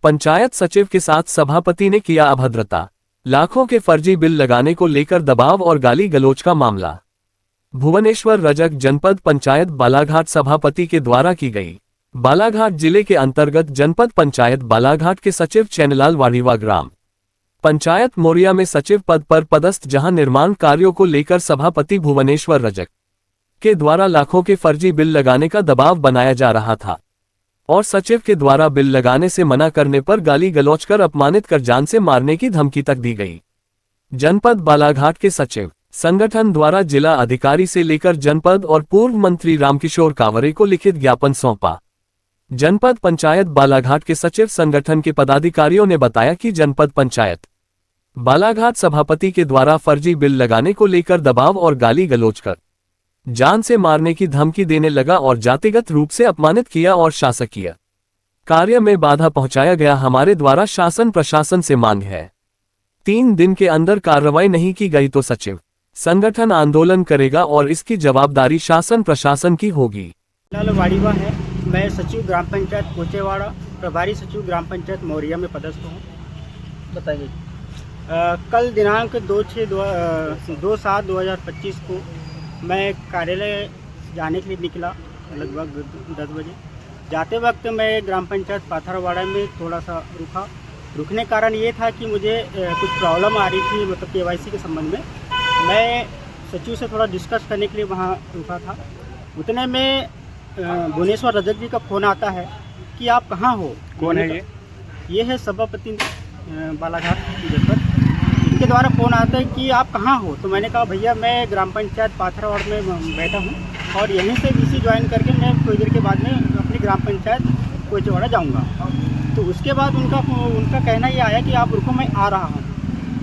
पंचायत सचिव के साथ सभापति ने किया अभद्रता। लाखों के फर्जी बिल लगाने को लेकर दबाव और गाली गलौज का मामला। भुवनेश्वर रजक जनपद पंचायत बालाघाट सभापति के द्वारा की गई। बालाघाट जिले के अंतर्गत जनपद पंचायत बालाघाट के सचिव चैनलाल वाड़ीवा ग्राम पंचायत मोरिया में सचिव पद पर पदस्थ, जहां निर्माण कार्यों को लेकर सभापति भुवनेश्वर रजक के द्वारा लाखों के फर्जी बिल लगाने का दबाव बनाया जा रहा था और सचिव के द्वारा बिल लगाने से मना करने पर गाली गलौज कर अपमानित कर जान से मारने की धमकी तक दी गई। जनपद बालाघाट के सचिव संगठन द्वारा जिला अधिकारी से लेकर जनपद और पूर्व मंत्री रामकिशोर कावरे को लिखित ज्ञापन सौंपा। जनपद पंचायत बालाघाट के सचिव संगठन के पदाधिकारियों ने बताया कि जनपद पंचायत बालाघाट सभापति के द्वारा फर्जी बिल लगाने को लेकर दबाव और गाली गलौज कर जान से मारने की धमकी देने लगा और जातिगत रूप से अपमानित किया और शासकीय कार्य में बाधा पहुंचाया गया। हमारे द्वारा शासन प्रशासन से मांग है 3 दिन के अंदर कार्रवाई नहीं की गई तो सचिव संगठन आंदोलन करेगा और इसकी जवाबदारी शासन प्रशासन की होगी। लाल वाड़ीवा है, मैं सचिव ग्राम पंचायत कोचेवाड़ा, प्रभारी सचिव ग्राम पंचायत मोरिया में पदस्थ हूँ। बताइए। कल दिनांक 2/7/2025 को मैं कार्यालय जाने के लिए निकला लगभग 10 बजे। जाते वक्त मैं ग्राम पंचायत पाथरवाड़ा में थोड़ा सा रुकने का कारण ये था कि मुझे कुछ प्रॉब्लम आ रही थी, मतलब KYC के संबंध में। मैं सचिव से थोड़ा डिस्कस करने के लिए वहाँ रुका था। उतने में भुवनेश्वर रजक जी का फ़ोन आता है कि आप कहाँ हो। कौन है ये है सभापति बालाघाट जनपद। इनके द्वारा फ़ोन आता है कि आप कहाँ हो। तो मैंने कहा भैया मैं ग्राम पंचायत पाथरवाड़ में बैठा हूँ और यहीं से VC ज्वाइन करके मैं थोड़ी देर के बाद में अपनी ग्राम पंचायत कोचेवाड़ा जाऊँगा। तो उसके बाद उनका कहना ये आया कि आप रुको, मैं आ रहा हूँ।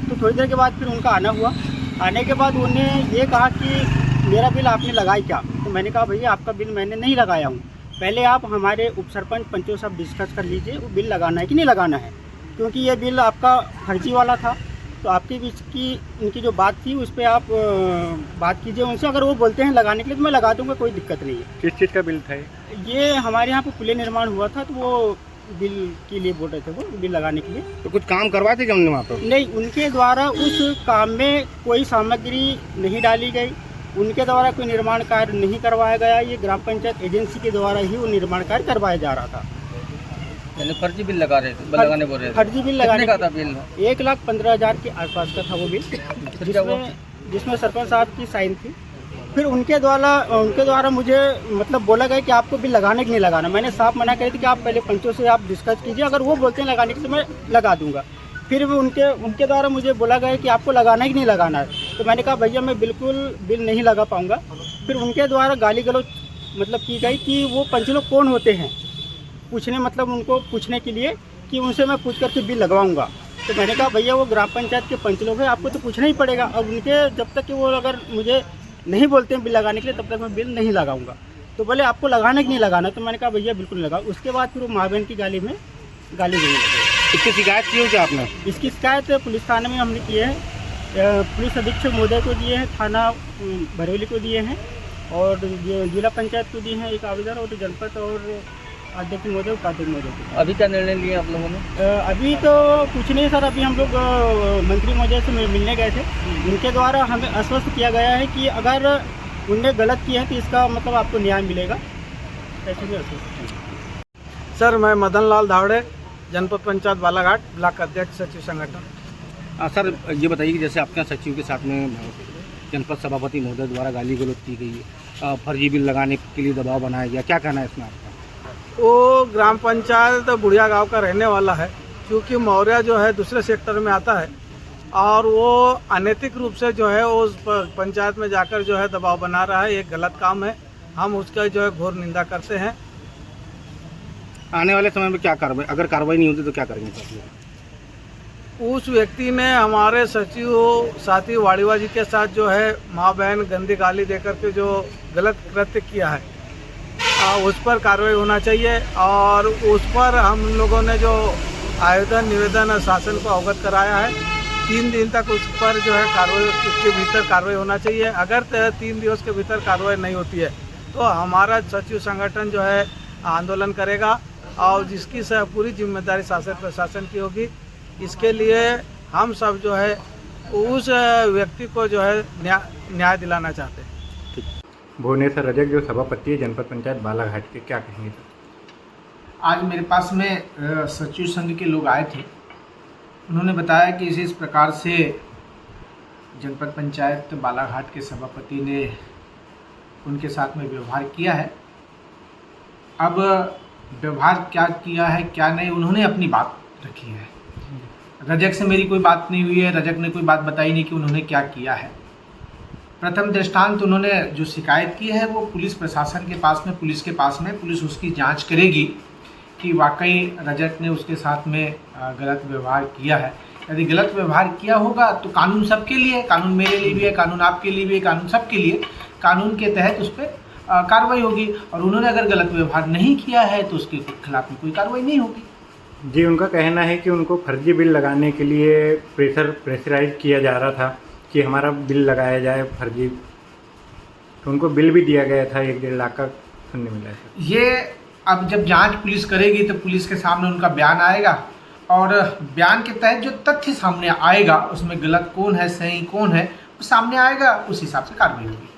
तो थोड़ी देर के बाद फिर उनका आना हुआ। आने के बाद उन्हें ये कहा कि मेरा बिल आपने लगाई क्या। तो मैंने कहा भैया आपका बिल मैंने नहीं लगाया हूँ, पहले आप हमारे उप सरपंच पंचों साहब डिस्कस कर लीजिए वो बिल लगाना है कि नहीं लगाना है, क्योंकि ये बिल आपका फर्जी वाला था। तो आपके बीच की उनकी जो बात थी उस पर आप बात कीजिए उनसे। अगर वो बोलते हैं लगाने के लिए तो मैं लगा दूंगा, कोई दिक्कत नहीं है। किस चीज़ का बिल था ये हमारे यहाँ पे पुल निर्माण हुआ था, तो वो बिल के लिए बोल रहे थे, वो बिल लगाने के लिए। तो कुछ काम करवाए थे हमने वहाँ पर? नहीं, उनके द्वारा उस काम में कोई सामग्री नहीं डाली गई, उनके द्वारा कोई निर्माण कार्य नहीं करवाया गया। ये ग्राम पंचायत एजेंसी के द्वारा ही वो निर्माण कार्य करवाया जा रहा था। यानी फर्जी बिल लगा रहे थे, लगाने बोल रहे थे। फर्जी बिल लगाने का था बिल 1,15,000 के आसपास का था वो बिल, जिसमें सरपंच साहब की साइन थी। फिर उनके द्वारा मुझे मतलब बोला गया कि आपको बिल लगाने के नहीं लगाना। मैंने साफ मना करी थी कि आप पहले पंचों से आप डिस्कस कीजिए, अगर वो बोलते हैं लगाने के तो मैं लगा दूंगा। फिर भी उनके द्वारा मुझे बोला गया कि आपको लगाना है कि नहीं लगाना है। तो मैंने कहा भैया मैं बिल्कुल बिल नहीं लगा पाऊँगा। फिर उनके द्वारा गाली गलौज मतलब की गई कि वो पंच लोग कौन होते हैं पूछने, मतलब उनको पूछने के लिए कि उनसे मैं पूछ करके बिल लगवाऊँगा। तो मैंने कहा भैया वो ग्राम पंचायत के पंच लोग हैं, आपको तो पूछना ही पड़ेगा। अब उनके जब तक कि वो अगर मुझे नहीं बोलते हैं बिल लगाने के लिए तब तक मैं बिल नहीं लगाऊंगा। तो बोले आपको लगाना कि नहीं लगाना। तो मैंने कहा भैया बिल्कुल लगा। उसके बाद फिर वो माँ बहन की गाली देने लगे। इसकी शिकायत की हो क्या आपने? इसकी शिकायत पुलिस थाने में हमने की है, पुलिस अधीक्षक महोदय को दिए हैं, थाना बरेली को दिए हैं और जिला पंचायत को दिए हैं एक आवेदन, और जनपद और अध्यक्ष महोदय उपाध्यक्ष महोदय को। अभी क्या निर्णय लिए आप लोगों ने? अभी तो कुछ नहीं सर, अभी हम लोग मंत्री महोदय से मिलने गए थे। उनके द्वारा हमें आश्वस्त किया गया है कि अगर उनने गलत किया है तो इसका मतलब आपको न्याय मिलेगा, ऐसे भी आश्वस्त। सर मैं मदन लाल धावड़े, जनपद पंचायत बालाघाट, ब्लॉक अध्यक्ष सचिव संगठन। सर ये बताइए कि जैसे आपके सचिव के साथ में जनपद सभापति महोदय द्वारा गाली गलौज की गई है, फर्जी बिल लगाने के लिए दबाव बनाया गया, क्या कहना है इसमें आपका? वो ग्राम पंचायत बुढ़िया गांव का रहने वाला है, क्योंकि मौर्या जो है दूसरे सेक्टर में आता है और वो अनैतिक रूप से जो है उस पंचायत में जाकर जो है दबाव बना रहा है। ये गलत काम है, हम उसका जो है घोर निंदा करते हैं। आने वाले समय में क्या कार्रवाई, अगर कार्रवाई नहीं होती तो क्या करेंगे? उस व्यक्ति ने हमारे सचिव साथी वाड़ीवा जी के साथ जो है माँ बहन गंदी गाली देकर के जो गलत कृत्य किया है उस पर कार्रवाई होना चाहिए। और उस पर हम लोगों ने जो आवेदन निवेदन शासन को अवगत कराया है, 3 दिन तक उस पर जो है कार्रवाई, उसके भीतर कार्रवाई होना चाहिए। अगर 3 दिवस के भीतर कार्रवाई नहीं होती है तो हमारा सचिव संगठन जो है आंदोलन करेगा और जिसकी पूरी जिम्मेदारी शासन प्रशासन की होगी। इसके लिए हम सब जो है उस व्यक्ति को जो है न्याय दिलाना चाहते हैं। भुवनेश्वर रजक जो सभापति है जनपद पंचायत बालाघाट के, क्या कहेंगे सर? आज मेरे पास में सचिव संघ के लोग आए थे। उन्होंने बताया कि इस प्रकार से जनपद पंचायत बालाघाट के सभापति ने उनके साथ में व्यवहार किया है। अब व्यवहार क्या किया है क्या नहीं, उन्होंने अपनी बात रखी है। रजक से मेरी कोई बात नहीं हुई है, रजक ने कोई बात बताई नहीं कि उन्होंने क्या किया है। प्रथम दृष्टांत उन्होंने जो शिकायत की है वो पुलिस प्रशासन के पास में, पुलिस के पास में, पुलिस उसकी जांच करेगी कि वाकई रजक ने उसके साथ में गलत व्यवहार किया है। यदि गलत व्यवहार किया होगा तो कानून सबके लिए, कानून मेरे लिए भी है, कानून आपके लिए भी है, कानून सबके लिए, कानून के तहत उस पर कार्रवाई होगी। और उन्होंने अगर गलत व्यवहार नहीं किया है तो उसके खिलाफ में कोई कार्रवाई नहीं होगी। जी, उनका कहना है कि उनको फर्जी बिल लगाने के लिए प्रेशराइज किया जा रहा था कि हमारा बिल लगाया जाए फर्जी, तो उनको बिल भी दिया गया था 1-1.5 लाख का सुनने मिला है। ये अब जब जांच पुलिस करेगी तो पुलिस के सामने उनका बयान आएगा और बयान के तहत जो तथ्य सामने आएगा उसमें गलत कौन है सही कौन है वो सामने आएगा, उस हिसाब से कार्रवाई होगी।